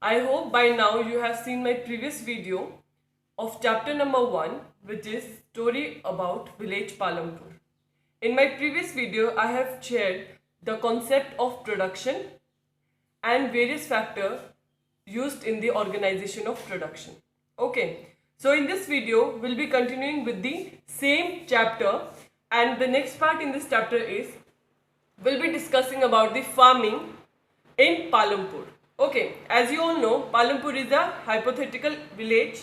I hope by now you have seen my previous video of chapter number 1, which is story about village Palampur. In my previous video, I have shared the concept of production and various factors used in the organization of production. Okay, so in this video, we'll be continuing with the same chapter, and the next part in this chapter is we'll be discussing about the farming in Palampur. Okay, as you all know, Palampur is a hypothetical village,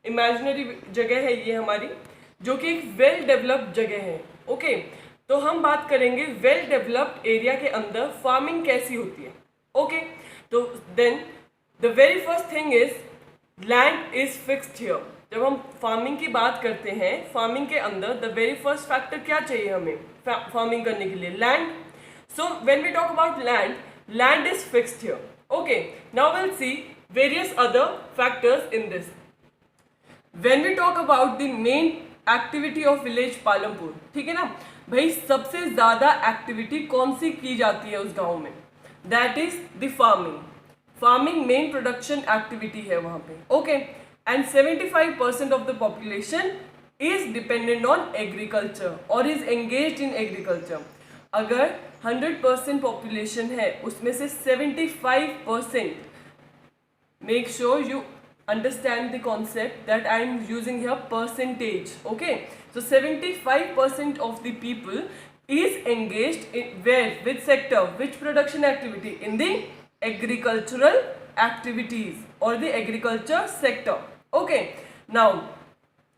imaginary जगह है ये हमारी, जो कि एक well developed जगह है. Okay, तो हम बात करेंगे वेल डेवलप्ड एरिया के अंदर फार्मिंग कैसी होती है. ओके, तो then the very first thing is land is fixed here. जब हम फार्मिंग की बात करते हैं, फार्मिंग के अंदर द वेरी फर्स्ट फैक्टर क्या चाहिए हमें फार्मिंग करने के लिए? Land. So when we talk about land, land is fixed here. Okay, now we'll see various other factors in this. When we talk about the main activity of village Palampur, ठीक है ना भाई, सबसे ज़्यादा activity कौन सी की जाती है उस गांव में? That is the farming. Farming main production activity है वहाँ पे. Okay, and 75% of the population is dependent on agriculture or is engaged in agriculture. अगर 100% पॉपुलेशन है, उसमें से 75%, make sure you understand the concept that I am using here percentage. Okay, so 75% of the people is engaged in where, which sector, which production activity? In the agricultural activities or the agriculture sector. Okay, now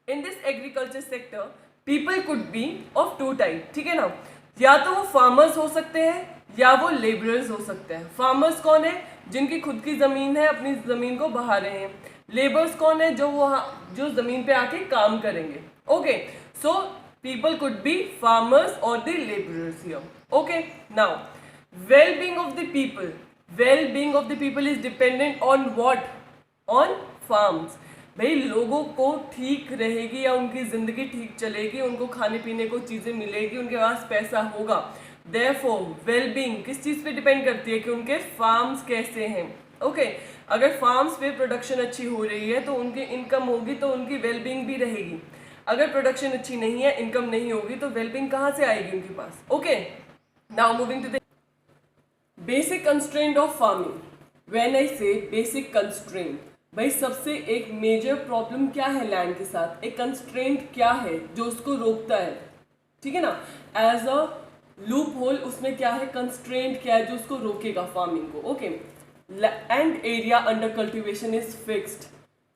in this agriculture sector people could be of two type. ठीक है ना, या तो वो farmers हो सकते हैं या वो लेबरर्स हो सकते हैं. फार्मर्स कौन है? जिनकी खुद की ज़मीन है, अपनी ज़मीन को बहा रहे हैं. लेबर्स कौन है? जो ज़मीन पे आके काम करेंगे. Okay, so people could be farmers or the labourers here. Okay, now well being of the people, well being of the people is dependent on what? On farms. भाई लोगों को ठीक रहेगी या उनकी ज़िंदगी ठीक चलेगी, उनको खाने पीने को चीज़ें मिलेगी, उनके पास पैसा होगा. देयरफॉर वेलबींग किस चीज़ पे डिपेंड करती है? कि उनके फार्म्स कैसे हैं. ओके, अगर फार्म्स पे प्रोडक्शन अच्छी हो रही है तो उनकी इनकम होगी, तो उनकी वेलबींग भी रहेगी. अगर प्रोडक्शन अच्छी नहीं है, इनकम नहीं होगी, तो वेलबींग कहाँ से आएगी उनके पास? Okay, now moving to the basic constraint of farming. When I say basic constraint, भाई सबसे एक मेजर प्रॉब्लम क्या है लैंड के साथ? एक कंस्ट्रेंट क्या है जो उसको रोकता है? ठीक है ना, एज अ लूप होल उसमें क्या है? कंस्ट्रेंट क्या है जो उसको रोकेगा फार्मिंग को? Okay, land area under cultivation is fixed.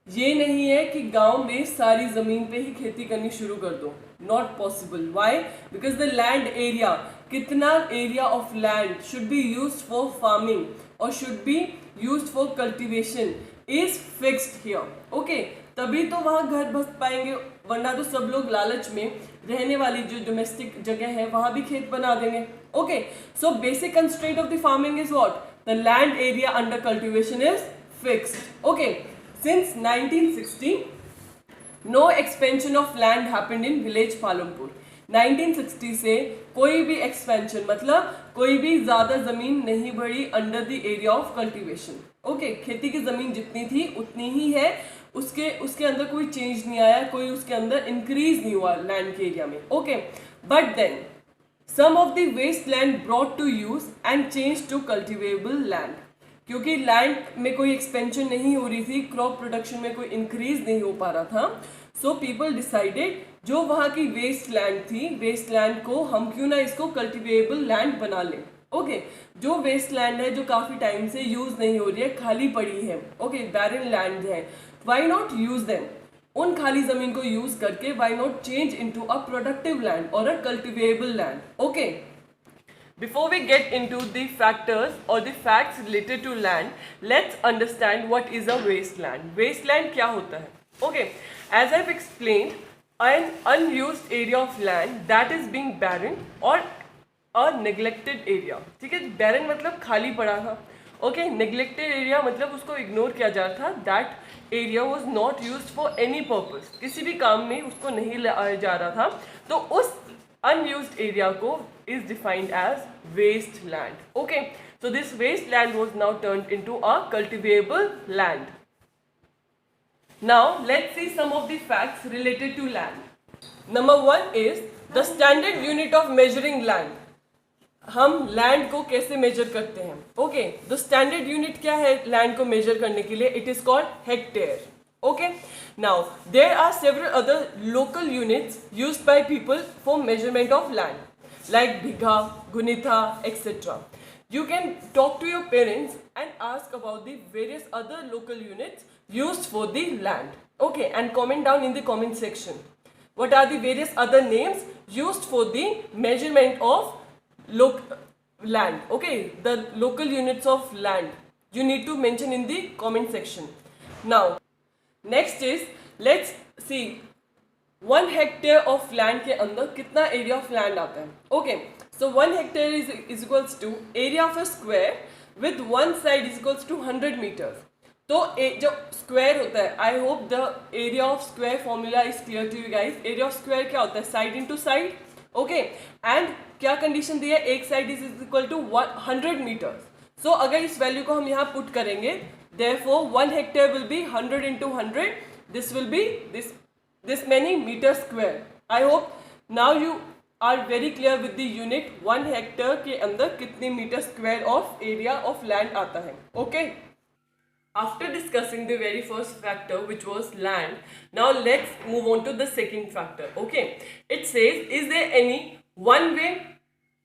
ये नहीं है कि गांव में सारी जमीन पे ही खेती करनी शुरू कर दो. Not possible. Why? Because the land area, कितना area of land should be used for farming or should be used for cultivation is fixed here. Okay, तभी तो वहाँ घर बस पाएंगे, वरना तो सब लोग लालच में रहने वाली जो डोमेस्टिक जगह है वहाँ भी खेत बना देंगे. Okay, so basic constraint of the farming is what? The land area under cultivation is fixed. Okay, since 1960 no expansion of land happened in village Palampur. 1960 से कोई भी एक्सपेंशन, मतलब कोई भी ज़्यादा ज़मीन नहीं बढ़ी under the area of cultivation. Okay, खेती की ज़मीन जितनी थी उतनी ही है, उसके अंदर कोई चेंज नहीं आया, कोई उसके अंदर इंक्रीज नहीं हुआ लैंड के एरिया में. Okay, but then some of the waste land brought to use and change to cultivable land. क्योंकि लैंड में कोई एक्सपेंशन नहीं हो रही थी, क्रॉप प्रोडक्शन में कोई इंक्रीज नहीं हो पा रहा था, सो पीपल डिसाइडेड जो वहाँ की वेस्ट लैंड थी, वेस्ट लैंड को हम क्यों ना इसको कल्टिवेबल लैंड बना लें. ओके, जो वेस्ट लैंड है, जो काफ़ी टाइम से यूज़ नहीं हो रही है, खाली पड़ी है, ओके, बैरन लैंड है, वाई नॉट यूज देम? उन खाली ज़मीन को यूज़ करके why not change into a productive land or a cultivable land. Okay, before we get into the factors or the facts related to land, let's understand what is a wasteland. Wasteland क्या होता है? Okay, as I've explained, an unused area of land that is being barren or a neglected area. ठीक है, barren मतलब खाली पड़ा था. Okay, neglected area मतलब उसको इग्नोर किया जा रहा था. That area was not used for any purpose. किसी भी काम में उसको नहीं लाया जा रहा था, तो उस unused area को is defined as waste land. Okay, So this wasteland was now turned into a cultivable land. Now let's see some of the facts related to land. Number 1 is the standard unit of measuring land. हम land को कैसे major करते हैं? Okay, the standard unit क्या है land को major करने के लिए? It is called hectare. Okay, now there are several other local units used by people for measurement of land like bigha, gunitha etcetera. You can talk to your parents and ask about the various other local units used for the land. Okay, and comment down in the comment section. What are the various other names used for the measurement of land? Okay, the local units of land. You need to mention in the comment section. Now, next is let's see 1 hectare of land के अंदर कितना area of land आता है. Okay. So 1 hectare is equals to area of a square with one side is equals to 100 meters. तो जो square होता है, I hope the area of square formula is clear to you guys. Area of square क्या होता है? Side into side. Okay. And क्या condition दी है? एक side is equal to 100 meters. So अगर इस value को हम यहाँ put करेंगे, therefore 1 hectare will be 100 into 100. This will be this many meter square. I hope now you are very clear with the unit. 1 hectare के अंदर कितने meter square of area of land आता है. Okay, after discussing the very first factor which was land, now let's move on to the second factor. Okay, it says is there any one way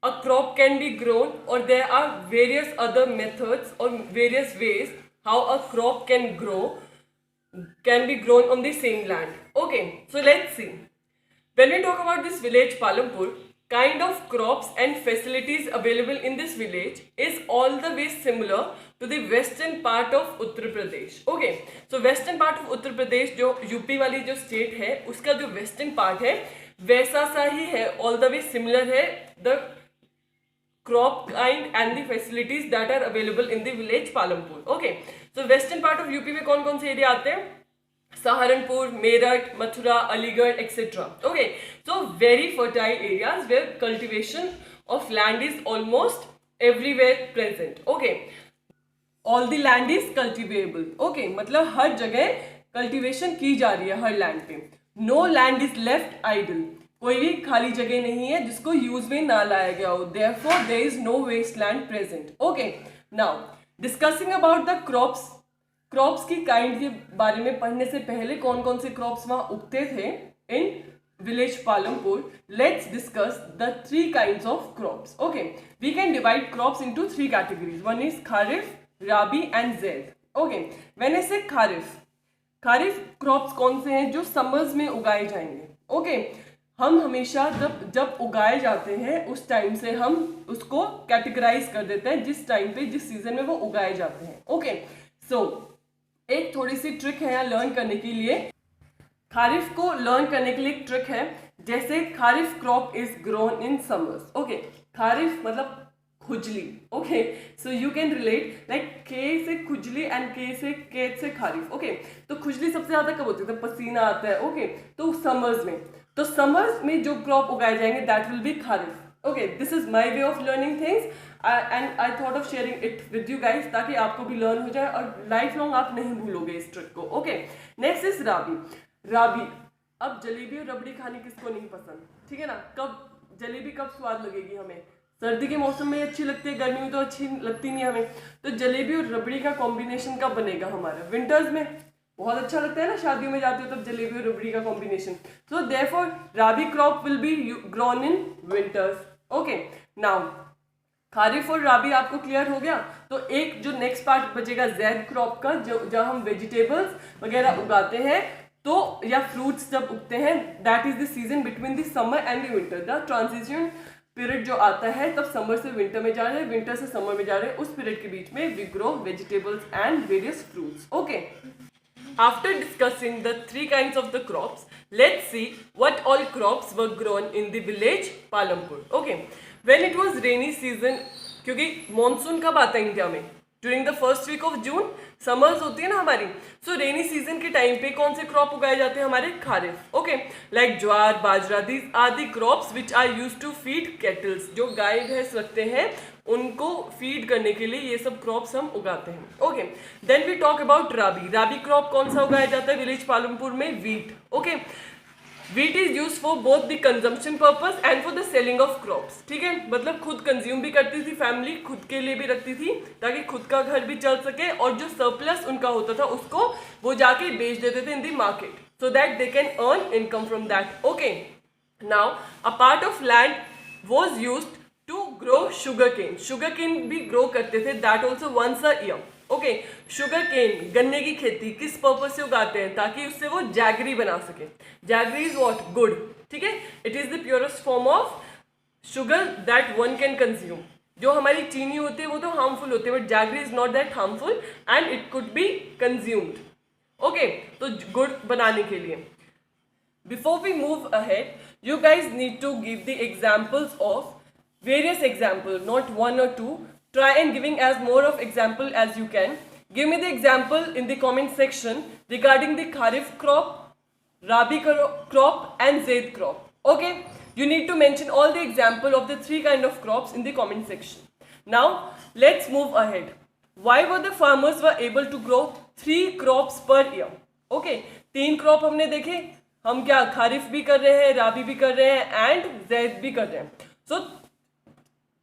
a crop can be grown or there are various other methods or various ways how a crop can be grown on the same land. Okay, so let's see. When we talk about this village Palampur, kind of crops and facilities available in this village is all the way similar to the western part of Uttar Pradesh. Okay, so western part of Uttar Pradesh जो UP वाली जो state है उसका जो western part है वैसा सा ही है, all the way similar है the crop kind and the facilities that are available in the village Palampur. Okay, so western part of UP में कौन कौन से एरिया आते हैं? Saharanpur, Meerut, Mathura, Aligarh, etc. Okay, so very fertile areas where cultivation of land is almost everywhere present. Okay, all the land is cultivable. Okay, मतलब हर जगह cultivation की जा रही है हर land पे. No land is left idle. कोई भी खाली जगह नहीं है जिसको यूज में ना लाया गया हो. Therefore, there is no wasteland present. Okay, now discussing about the crops. Crops की काइंड के बारे में पढ़ने से पहले कौन कौन से क्रॉप्स वहां उगते थे in village Palampur, let's discuss the 3 kinds of crops. Okay, we can divide crops into 3 categories. One is kharif, rabi and zaid. Okay, when I say kharif crops कौन से हैं जो समर्स में उगाए जाएंगे. ओके, हम हमेशा जब उगाए जाते हैं उस टाइम से हम उसको कैटेगराइज कर देते हैं जिस टाइम पे जिस सीजन में वो उगाए जाते हैं. ओके, सो एक थोड़ी सी ट्रिक है यहाँ लर्न करने के लिए. खारिफ को लर्न करने के लिए एक ट्रिक है. जैसे kharif crop is grown in summers. Okay, kharif मतलब खुजली. Okay, so you can relate like के से खुजली एंड के से खारिफ. ओके, तो खुजली सबसे ज्यादा कब होती है? पसीना आता है. ओके, तो समर्स में, तो समर्स में जो क्रॉप उगाए जाएंगे that will be kharif. Okay, this is my way of learning things and I thought of sharing it with you guys ताकि आपको भी लर्न हो जाए और लाइफ लॉन्ग आप नहीं भूलोगे इस ट्रिक को. ओके, नेक्स्ट इज राबी. अब जलेबी और रबड़ी खाने किसको नहीं पसंद? ठीक है ना. कब जलेबी कब स्वाद लगेगी हमें? सर्दी के मौसम में अच्छी लगती है, गर्मी में तो अच्छी लगती नहीं हमें. तो जलेबी और रबड़ी का कॉम्बिनेशन कब बनेगा हमारा? विंटर्स में. बहुत अच्छा लगता है ना, शादियों में जाते हो तब जलेबी और रबड़ी का combination. So therefore rabi crop will be grown in winters. Okay, now kharif और राबी आपको क्लियर हो गया. तो एक जो नेक्स्ट पार्ट बचेगा ज़ैद क्रॉप का, जब हम वेजिटेबल्स वगैरह उगाते हैं तो या फ्रूट्स जब उगते हैं, that is the season between the summer and the winter. The transition period जो आता है तब समर से विंटर में जा रहे हैं, विंटर से समर में जा रहे हैं, उस पीरियड के बीच में we grow vegetables and various fruits. Okay, after discussing the 3 kinds of the crops, let's see what all crops were grown in the village Palampur. Okay, when it was rainy season, क्योंकि monsoon कब आता है India में? During the first week of June summers होती है ना हमारी, सो rainy season के टाइम पे कौन से क्रॉप उगाए जाते हैं हमारे, kharif. Okay, like jowar, bajra, these are the crops which are used to feed cattles. जो गाय भैंस रखते हैं उनको फीड करने के लिए ये सब क्रॉप्स हम उगाते हैं. Okay, then we talk about rabi. Rabi crop कौन सा उगाया जाता है विलेज पालमपुर में, wheat. Okay, wheat is use for both the consumption purpose and for the selling of crops. ठीक है, मतलब खुद कंज्यूम भी करती थी फैमिली, खुद के लिए भी रखती थी ताकि खुद का घर भी चल सके, और जो सरप्लस उनका होता था उसको वो जाके बेच देते थे in the market so that they can earn income from that. Okay, now a part of land was used to grow sugar cane. Sugar cane भी ग्रो करते थे, that also once a year. Okay, sugar cane गन्ने की खेती किस purpose से उगाते हैं, ताकि उससे वो जैगरी बना सके. जैगरी इज व्हाट, गुड़. ठीक है, it is the purest form of sugar that one can consume. जो हमारी चीनी होती है वो तो हार्मफुल होती है, but jaggery is not that harmful and it could be consumed. Okay, तो गुड़ बनाने के लिए. Before we move ahead, you guys need to give the examples of various examples, not one or two. Try and giving as more of example as you can. Give me the example in the comment section regarding the Kharif crop, Rabi crop and Zaid crop. Okay, you need to mention all the example of the three kind of crops in the comment section. Now let's move ahead. Why were the farmers were able to grow 3 crops per year? Okay, 3 crop हमने देखे. हम क्या खारिफ भी कर रहे हैं, राबी भी कर रहे हैं एंड जैद भी कर रहे हैं. सो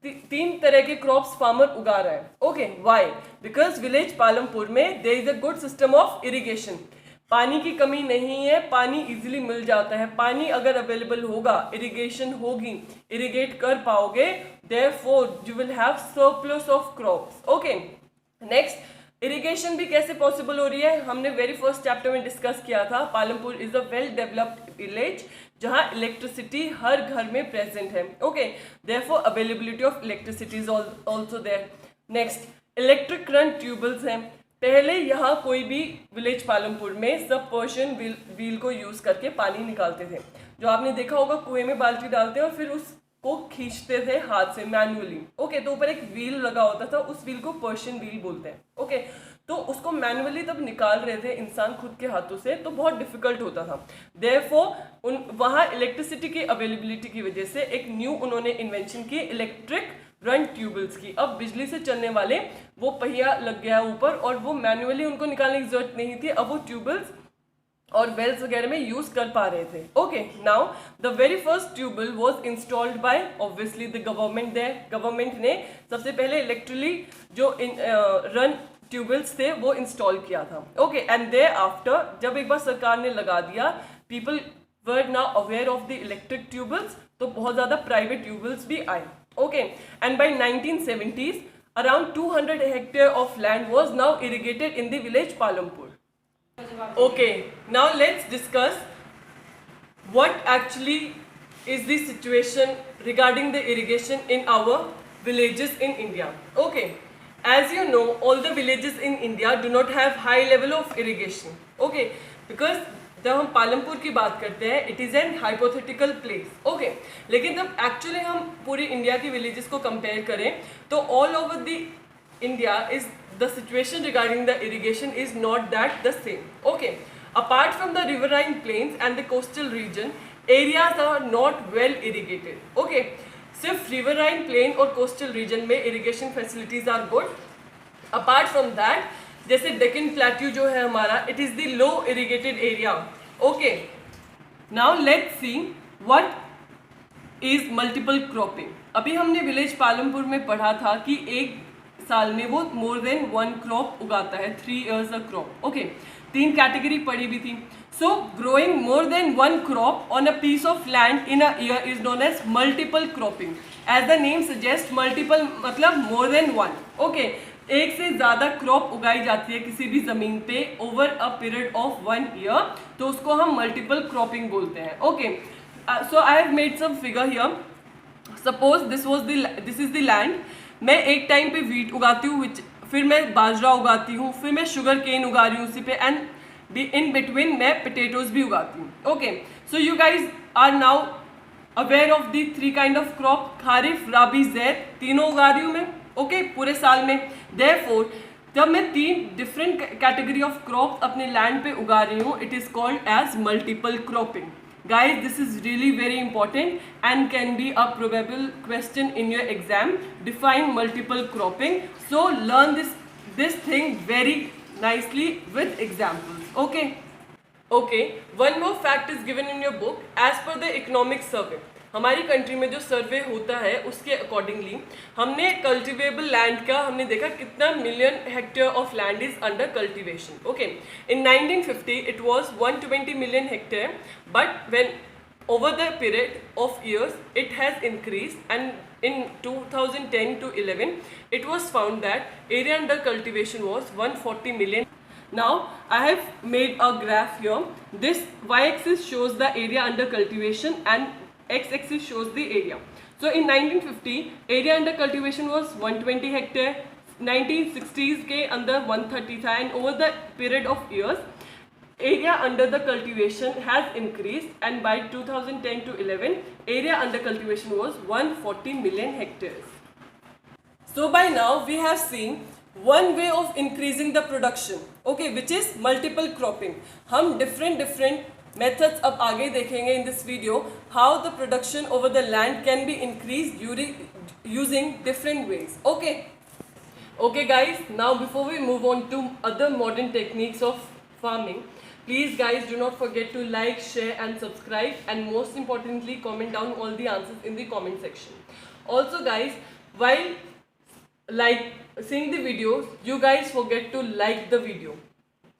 3 तरह के क्रॉप्स फार्मर उगा रहा है. Okay, why? Because village Palampur में there is a good system of irrigation. पानी की कमी नहीं है, पानी इजीली मिल जाता है. पानी अगर अवेलेबल होगा, इरिगेशन होगी, इरिगेट कर पाओगे, therefore you will have surplus of crops. Okay, next, irrigation भी कैसे पॉसिबल हो रही है, हमने वेरी फर्स्ट चैप्टर में डिस्कस किया था. Palampur is a well developed village जहां इलेक्ट्रिसिटी हर घर में प्रेजेंट है. Okay, therefore availability of electricity is also there. Next, electric current tubewells हैं. पहले यहाँ कोई भी विलेज पालमपुर में सब पर्शियन व्हील को यूज करके पानी निकालते थे. जो आपने देखा होगा, कुएं में बाल्टी डालते हैं और फिर उसको खींचते थे हाथ से मैनुअली. ओके, तो ऊपर एक व्हील लगा होता था, उस व्हील को पर्शियन व्हील बोलते हैं. ओके, तो उसको मैनुअली तब निकाल रहे थे इंसान खुद के हाथों से, तो बहुत डिफिकल्ट होता था. देयरफॉर वहाँ इलेक्ट्रिसिटी की अवेलेबिलिटी की वजह से एक न्यू उन्होंने इन्वेंशन की, इलेक्ट्रिक रन ट्यूबल्स की. अब बिजली से चलने वाले वो पहिया लग गया ऊपर और वो मैनुअली उनको निकालने की जरूरत नहीं थी. अब वो ट्यूबल्स और वेल्स वगैरह में यूज कर पा रहे थे. Okay, now the very first tubewell was installed by obviously the government. Government ने सबसे पहले इलेक्ट्रिकली जो रन ट्यूबल्स थे वो इंस्टॉल किया था. ओके, एंड देयर आफ्टर जब एक बार सरकार ने लगा दिया, people were now aware of the electric tubewells, तो बहुत ज़्यादा प्राइवेट ट्यूबल्स भी आए. Okay, and by 1970s around 200 hectares of land was now irrigated in the village Palampur. Okay, now let's discuss what actually is the situation regarding the irrigation in our villages in India. Okay, as you know, all the villages in India do not have high level of irrigation. Okay, because जब हम पालमपुर की बात करते हैं, it is an hypothetical place. Okay, लेकिन जब actually हम पूरी इंडिया की विलेजेस को कंपेयर करें तो all over the India is the situation regarding the irrigation is not that the same. Okay, apart from the riverine plains and the coastal region, areas are not well irrigated. Okay, सिर्फ riverine plain और coastal region में irrigation facilities are good. Apart from that, जैसे Deccan plateau जो है हमारा, it is the low irrigated area. Okay, now let's see what is multiple cropping. अभी हमने village Palampur में पढ़ा था कि एक साल में वो मोर देन 1 क्रॉप उगाता है, 3 years a crop. Okay, 3 category पढ़ी भी थी. So growing more than 1 crop on a piece of land in a year is known as multiple cropping. As the name suggest, multiple मतलब मोर देन 1. ओके, एक से ज़्यादा crop उगाई जाती है किसी भी ज़मीन पे over a period of 1 year, तो उसको हम मल्टीपल क्रॉपिंग बोलते हैं. Okay, so I have made some figure here. Suppose this is the land. मैं एक टाइम पे वीट उगाती हूँ, फिर मैं बाजरा उगाती हूँ, फिर मैं शुगर केन उगा रही हूँ उसी पे, एंड इन बिटवीन मैं पोटैटोज भी उगाती हूँ. Okay, so you guys are now aware of the 3 kind of crop. Kharif, rabi, zaid, तीनों उगा रही हूँ मैं. ओके, पूरे साल में. देयरफॉर जब मैं 3 डिफरेंट कैटेगरी ऑफ क्रॉप अपने लैंड पे उगा रही हूँ, it is called as multiple cropping. Guys, this is really very important and can be a probable question in your exam. Define multiple cropping. So learn this thing very nicely with examples. Okay. Okay. One more fact is given in your book. As per the economic survey, हमारी country में जो सर्वे होता है उसके accordingly हमने cultivable land का हमने देखा कितना million hectare of land is under cultivation. Okay, in 1950 it was 120 million hectare, but when over the period of years it has increased, and in 2010 to 11 it was found that area under cultivation was 140 million. Now I have made a graph here. This y-axis shows the area under cultivation and x-axis shows the area. So in 1950 area under cultivation was 120 hectare, 1960s के अंदर 130 था, and over the period of years area under the cultivation has increased, and by 2010 to 11 area under cultivation was 140 million hectares. So by now we have seen one way of increasing the production, okay, which is multiple cropping. हम different methods अब आगे देखेंगे in this video, how the production over the land can be increased using different ways. Okay guys, now before we move on to other modern techniques of farming, please guys do not forget to like, share and subscribe, and most importantly comment down all the answers in the comment section. Also guys, while seeing the videos, you guys forget to like the video.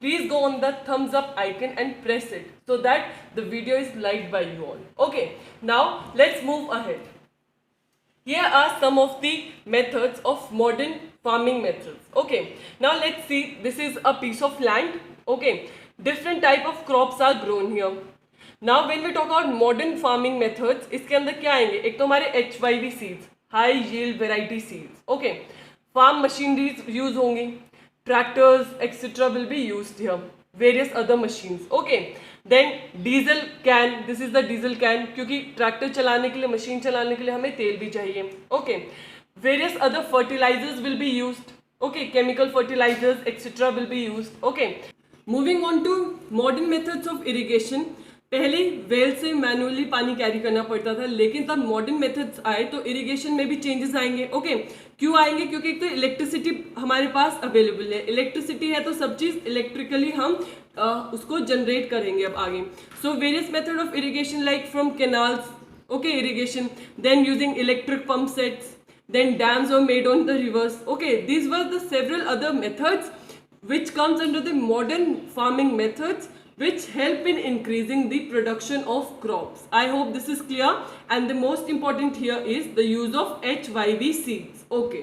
Please go on the thumbs up icon and press it so that the video is liked by you all. Okay, now let's move ahead. Here are some of the methods of modern farming methods. Okay, now let's see, this is a piece of land. Okay, different type of crops are grown here. Now when we talk about modern farming methods, इसके अंदर क्या आएंगे? एक तो हमारे HYV seeds, high yield variety seeds. Okay, farm machineries use होंगी, tractors etc will be used here, various other machines. Okay, then diesel can, this is the diesel can, क्योंकि tractor चलाने के लिए, मशीन चलाने के लिए हमें तेल भी चाहिए. Okay, various other fertilizers will be used. Okay, chemical fertilizers etc will be used. Okay, moving on to modern methods of irrigation. पहले वेल से मैनुअली पानी कैरी करना पड़ता था, लेकिन तब मॉडर्न मेथड्स आए तो इरिगेशन में भी चेंजेस आएंगे. ओके, क्यों आएंगे? क्योंकि एक तो इलेक्ट्रिसिटी हमारे पास अवेलेबल है, इलेक्ट्रिसिटी है तो सब चीज़ इलेक्ट्रिकली हम उसको जनरेट करेंगे अब आगे. So various method of irrigation like from canals, okay, irrigation, then using electric pump sets, then dams were made on the rivers. Okay, these were the several other methods which comes under the modern farming methods which help in increasing the production of crops. I hope this is clear, and the most important here is the use of HYV seeds. Okay,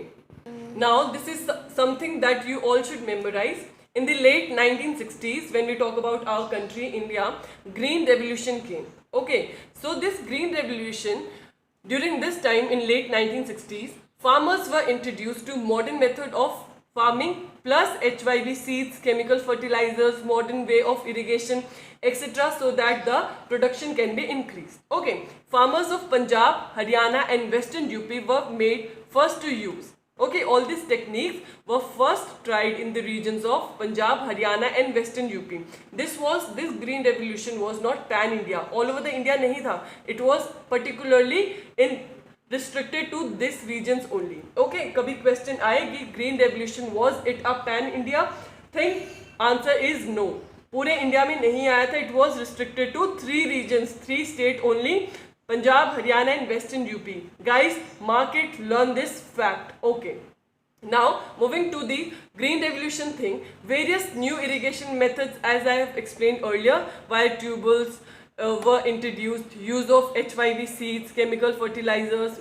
now this is something that you all should memorize. In the late 1960s, when we talk about our country India, green revolution came. Okay, so this green revolution, during this time in late 1960s, farmers were introduced to modern method of farming plus HYV seeds, chemical fertilizers, modern way of irrigation etc, so that the production can be increased. Okay, farmers of Punjab, Haryana and Western UP were made first to use. Okay, all these techniques were first tried in the regions of Punjab, Haryana and Western UP. This green revolution was not pan India, all over the India नहीं था, it was particularly in restricted to this regions only. Okay, कभी question आएगी green revolution was it a pan India thing? Answer is no, पूरे India में नहीं आया था, it was restricted to 3 regions, 3 state only, Punjab, Haryana and Western UP. Guys, mark it, learn this fact. Okay, now moving to the green revolution thing, various new irrigation methods as I have explained earlier, wire tubules were introduced, use of HYV seeds, chemical fertilizers,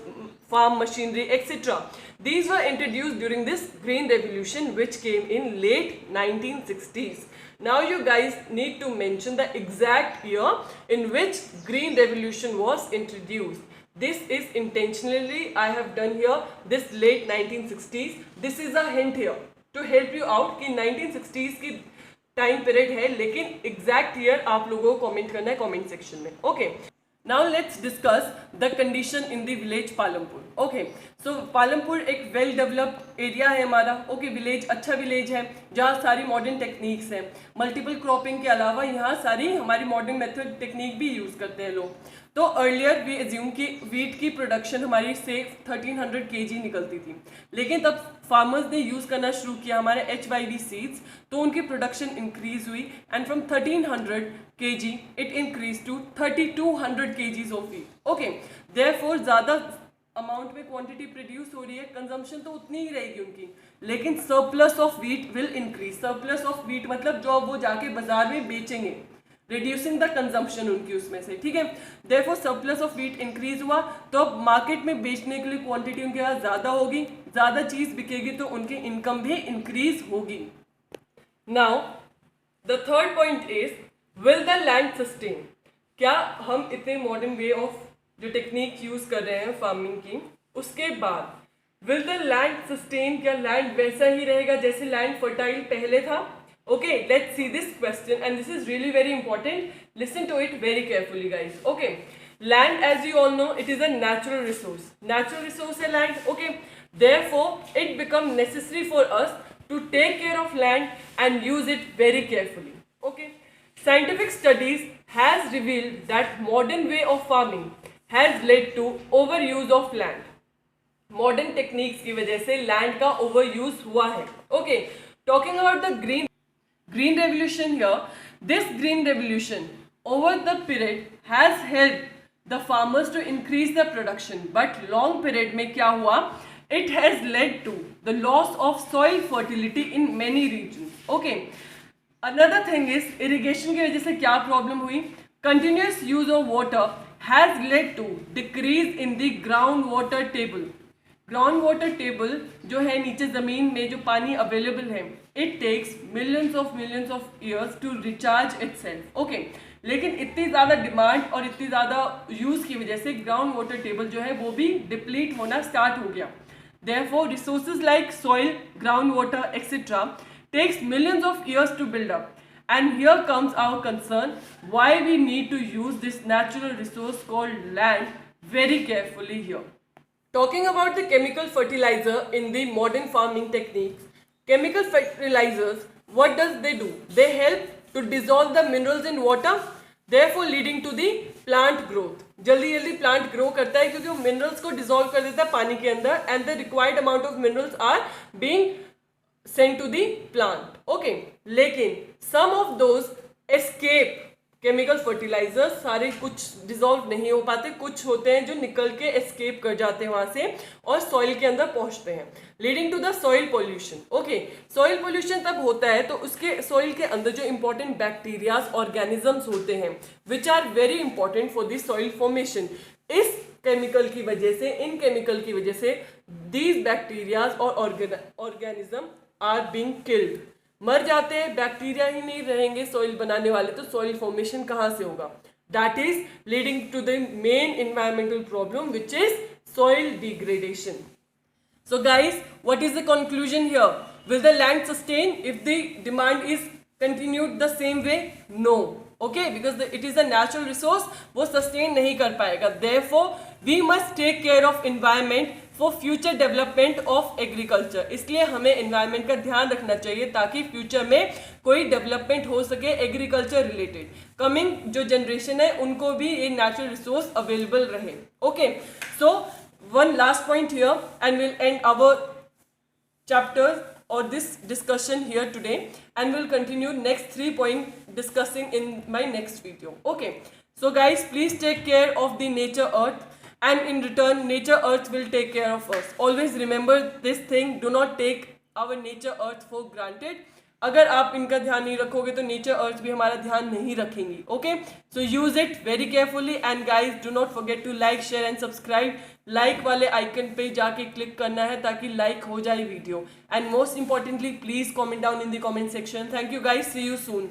farm machinery etc. These were introduced during this green revolution which came in late 1960s. Now you guys need to mention the exact year in which green revolution was introduced. This is intentionally I have done here, this late 1960s. This is a hint here to help you out कि 1960s की time period है, लेकिन exact year आप लोगों को comment करना है comment section में. Okay, Now let's discuss the condition in the village Palampur. Okay, so Palampur एक वेल डेवलप्ड एरिया है हमारा. ओके, विलेज अच्छा विलेज है जहाँ सारी मॉडर्न टेक्निक्स हैं. मल्टीपल क्रॉपिंग के अलावा यहाँ सारी हमारी मॉडर्न मेथड टेक्निक भी यूज़ करते हैं लोग. तो अर्लियर वी एज्यूम कि वीट की प्रोडक्शन हमारी से 1300 kg निकलती थी, लेकिन तब फार्मर्स ने यूज़ करना शुरू किया हमारे HYV सीड्स, तो उनकी प्रोडक्शन इंक्रीज हुई and from 1300 kg it increase to 3200 kgs of wheat. Okay, therefore ज़्यादा अमाउंट में क्वांटिटी प्रोड्यूस हो रही है, कंजम्पशन तो उतनी ही रहेगी उनकी, लेकिन surplus of wheat will increase. Surplus of wheat मतलब जो वो जाके बाजार में बेचेंगे, रिड्यूसिंग द कंजम्पशन उनकी उसमें से. ठीक है, therefore surplus of wheat increase हुआ, तो अब मार्केट में बेचने के लिए क्वांटिटी उनके पास ज़्यादा होगी, ज़्यादा चीज़ बिकेगी तो उनकी इनकम भी इंक्रीज होगी. Now the third point is, will the land sustain. क्या हम इतने मॉडर्न वे ऑफ जो टेक्निक यूज़ कर रहे हैं फार्मिंग की, उसके बाद विल द लैंड सस्टेन, क्या लैंड वैसा ही रहेगा जैसे लैंड फर्टाइल पहले था? Okay, let's see this question, and this is really very important. Listen to it very carefully, guys. Okay, land, as you all know, it is a natural resource. Natural resource है land. Okay, therefore it become necessary for us to take care of land and use it very carefully. Okay, scientific studies has revealed that modern way of farming has led to overuse of land. Modern techniques की वजह से land का overuse हुआ है. Okay, talking about the green revolution here, this green revolution over the period has helped the farmers to increase their production, but long period में क्या हुआ, it has led to the loss of soil fertility in many regions. Okay, another thing is irrigation की वजह से क्या problem हुई, continuous use of water has led to decrease in the groundwater table. Ground water table जो है नीचे ज़मीन में जो पानी अवेलेबल है, it takes millions of years to recharge itself. Okay, लेकिन इतनी ज़्यादा डिमांड और इतनी ज़्यादा यूज़ की वजह से ग्राउंड वाटर टेबल जो है वो भी डिप्लीट होना स्टार्ट हो गया. Therefore resources like soil, ground water etcetera takes millions of years to build up. And here comes our concern, why we need to use this natural resource called land very carefully here. Talking about the chemical fertilizer in the modern farming techniques, chemical fertilizers, what does they do? They help to dissolve the minerals in water, therefore leading to the plant growth. जल्दी जल्दी plant grow करता है क्योंकि वो minerals को dissolve कर देता है पानी के अंदर, and the required amount of minerals are being sent to the plant. Okay, लेकिन some of those escape. Chemical fertilizers सारे कुछ डिजोल्व नहीं हो पाते, कुछ होते हैं जो निकल के एस्केप कर जाते हैं वहाँ से और सॉइल के अंदर पहुँचते हैं, leading to the soil pollution. Okay, soil pollution तब होता है तो उसके सॉइल के अंदर जो इंपॉर्टेंट बैक्टीरियाज ऑर्गेनिजम्स होते हैं which are very important for the soil formation, इस केमिकल की वजह से, इन केमिकल की वजह से दीज बैक्टीरियाज और ऑर्गेनिज्म आर बीइंग किल्ड. मर जाते हैं, बैक्टीरिया ही नहीं रहेंगे सॉइल बनाने वाले, तो सॉइल फॉर्मेशन कहाँ से होगा? That is leading to the main environmental problem which is soil degradation. So guys, what is the conclusion here? Will the land sustain if the demand is continued the same way? No. Okay, because it is a natural resource, वो sustain नहीं कर पाएगा. Therefore we must take care of environment for future development of agriculture. इसलिए हमें environment का ध्यान रखना चाहिए ताकि फ्यूचर में कोई डेवलपमेंट हो सके एग्रीकल्चर रिलेटेड. कमिंग जो जनरेशन है उनको भी ये नेचुरल रिसोर्स अवेलेबल रहे. Okay, so one last point here and will end our chapter or this discussion here today, and we'll continue next 3 point discussing in my next video. Okay, so guys, please take care of the nature earth, and in return nature earth will take care of us. Always remember this thing, do not take our nature earth for granted. अगर आप इनका ध्यान नहीं रखोगे तो nature अर्थ भी हमारा ध्यान नहीं रखेंगी. Okay, so use it very carefully and guys do not forget to like, share and subscribe. Like वाले आइकन पे जाके क्लिक करना है ताकि लाइक हो जाए video. And most importantly please comment down in the comment section. Thank you guys, see you soon.